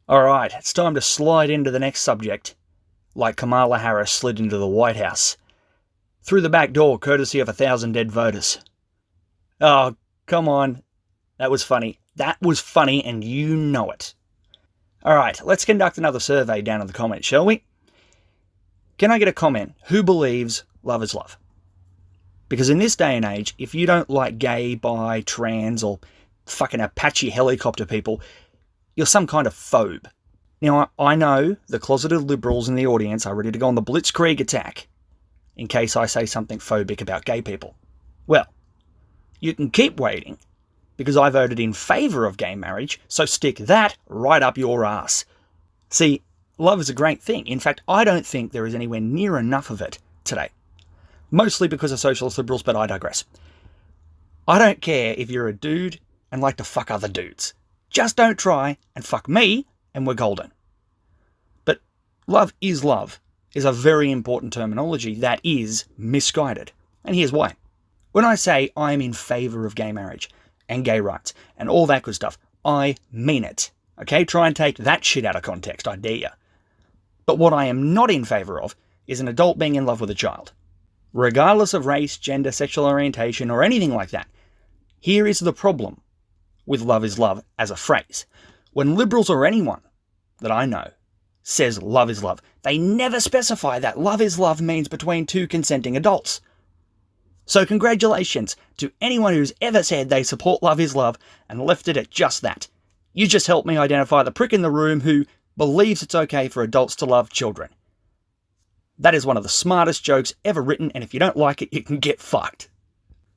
Alright, it's time to slide into the next subject, like Kamala Harris slid into the White House. Through the back door, courtesy of 1,000 dead voters. Oh, come on. That was funny. That was funny, and you know it. Alright, let's conduct another survey down in the comments, shall we? Can I get a comment? Who believes love is love? Because in this day and age, if you don't like gay, bi, trans, or fucking Apache helicopter people, you're some kind of phobe. Now, I know the closeted liberals in the audience are ready to go on the blitzkrieg attack in case I say something phobic about gay people. Well, you can keep waiting, because I voted in favour of gay marriage, so stick that right up your ass. See, love is a great thing. In fact, I don't think there is anywhere near enough of it today. Mostly because of socialist liberals, but I digress. I don't care if you're a dude and like to fuck other dudes. Just don't try and fuck me and we're golden. But love is a very important terminology that is misguided. And here's why. When I say I'm in favour of gay marriage and gay rights and all that good stuff, I mean it. Okay, try and take that shit out of context, I dare you. But what I am not in favour of is an adult being in love with a child. Regardless of race, gender, sexual orientation, or anything like that. Here is the problem with love is love as a phrase. When liberals or anyone that I know says love is love, they never specify that love is love means between two consenting adults. So congratulations to anyone who's ever said they support love is love and left it at just that. You just helped me identify the prick in the room who believes it's okay for adults to love children. That is one of the smartest jokes ever written, and if you don't like it, you can get fucked.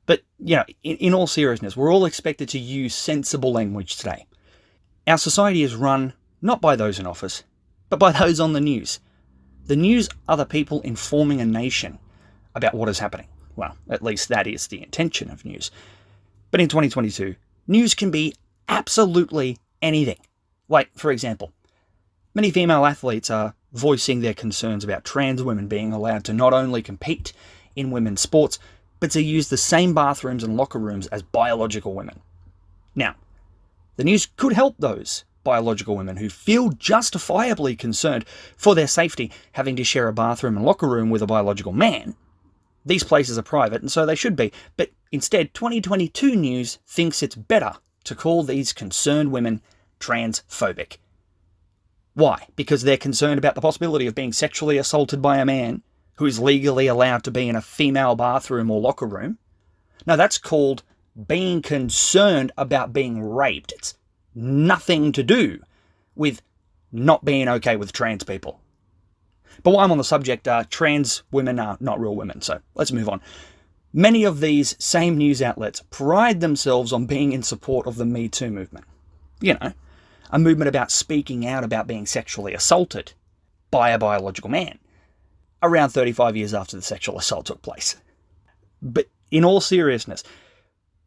But, you know, in all seriousness, we're all expected to use sensible language today. Our society is run not by those in office, but by those on the news. The news are the people informing a nation about what is happening. Well, at least that is the intention of news. But in 2022, news can be absolutely anything. Like, for example, many female athletes are voicing their concerns about trans women being allowed to not only compete in women's sports, but to use the same bathrooms and locker rooms as biological women. Now, the news could help those biological women who feel justifiably concerned for their safety having to share a bathroom and locker room with a biological man. These places are private, and so they should be, but instead 2022 news thinks it's better to call these concerned women transphobic. Why? Because they're concerned about the possibility of being sexually assaulted by a man who is legally allowed to be in a female bathroom or locker room? No, that's called being concerned about being raped. It's nothing to do with not being okay with trans people. But while I'm on the subject, trans women are not real women, so let's move on. Many of these same news outlets pride themselves on being in support of the Me Too movement. You know, a movement about speaking out about being sexually assaulted by a biological man, around 35 years after the sexual assault took place. But in all seriousness,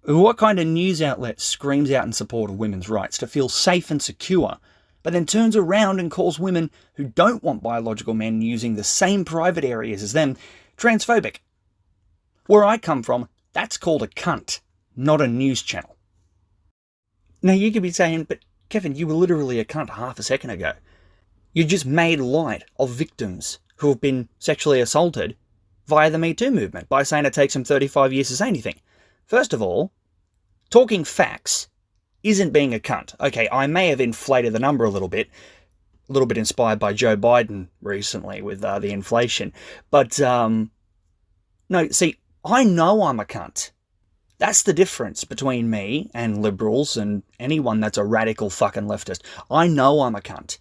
what kind of news outlet screams out in support of women's rights to feel safe and secure, but then turns around and calls women who don't want biological men using the same private areas as them transphobic? Where I come from, that's called a cunt, not a news channel. Now you could be saying, but Kevin, you were literally a cunt half a second ago. You just made light of victims who have been sexually assaulted via the Me Too movement by saying it takes them 35 years to say anything. First of all, talking facts isn't being a cunt. Okay, I may have inflated the number a little bit inspired by Joe Biden recently with the inflation. But, no, see, I know I'm a cunt. That's the difference between me and liberals and anyone that's a radical fucking leftist. I know I'm a cunt.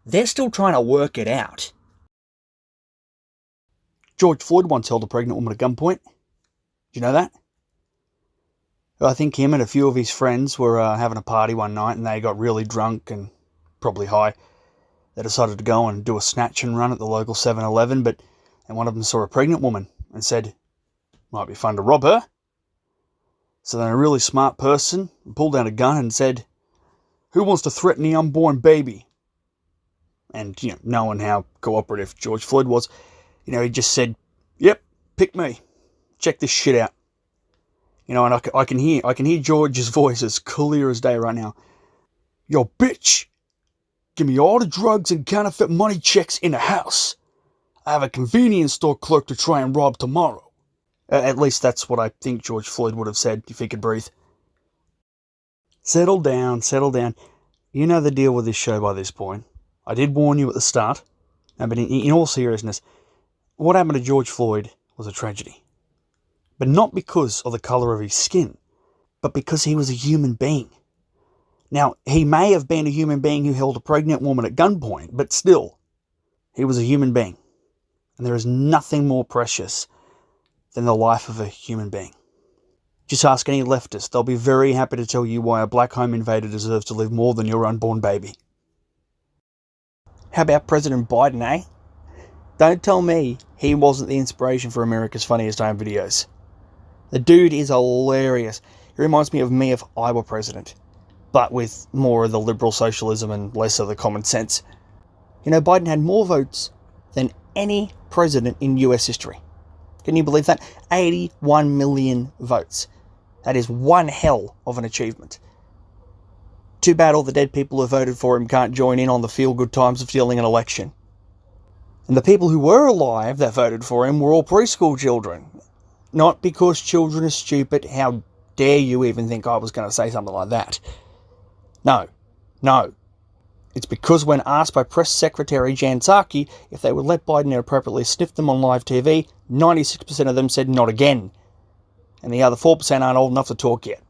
They're still trying to work it out. George Floyd once held a pregnant woman at gunpoint. Do you know that? I think him and a few of his friends were having a party one night and they got really drunk and probably high. They decided to go and do a snatch and run at the local 7-Eleven, and one of them saw a pregnant woman and said, might be fun to rob her. So then a really smart person pulled out a gun and said, who wants to threaten the unborn baby? And, you know, knowing how cooperative George Floyd was, you know, he just said, yep, pick me. Check this shit out. You know, and I can hear George's voice as clear as day right now. Yo, bitch, give me all the drugs and counterfeit money checks in the house. I have a convenience store clerk to try and rob tomorrow. At least that's what I think George Floyd would have said if he could breathe. Settle down, settle down. You know the deal with this show by this point. I did warn you at the start. No, but in all seriousness, what happened to George Floyd was a tragedy. But not because of the colour of his skin, but because he was a human being. Now, he may have been a human being who held a pregnant woman at gunpoint, but still, he was a human being. And there is nothing more precious than the life of a human being. Just ask any leftist. They'll be very happy to tell you why a black home invader deserves to live more than your unborn baby. How about President Biden, eh? Don't tell me he wasn't the inspiration for America's Funniest Home Videos. The dude is hilarious. He reminds me of me if I were president, but with more of the liberal socialism and less of the common sense. You know, Biden had more votes than any president in US history. Can you believe that? 81 million votes. That is one hell of an achievement. Too bad all the dead people who voted for him can't join in on the feel-good times of stealing an election. And the people who were alive that voted for him were all preschool children. Not because children are stupid. How dare you even think I was going to say something like that? No. It's because when asked by Press Secretary Jan Psaki if they would let Biden inappropriately sniff them on live TV, 96% of them said not again. And the other 4% aren't old enough to talk yet.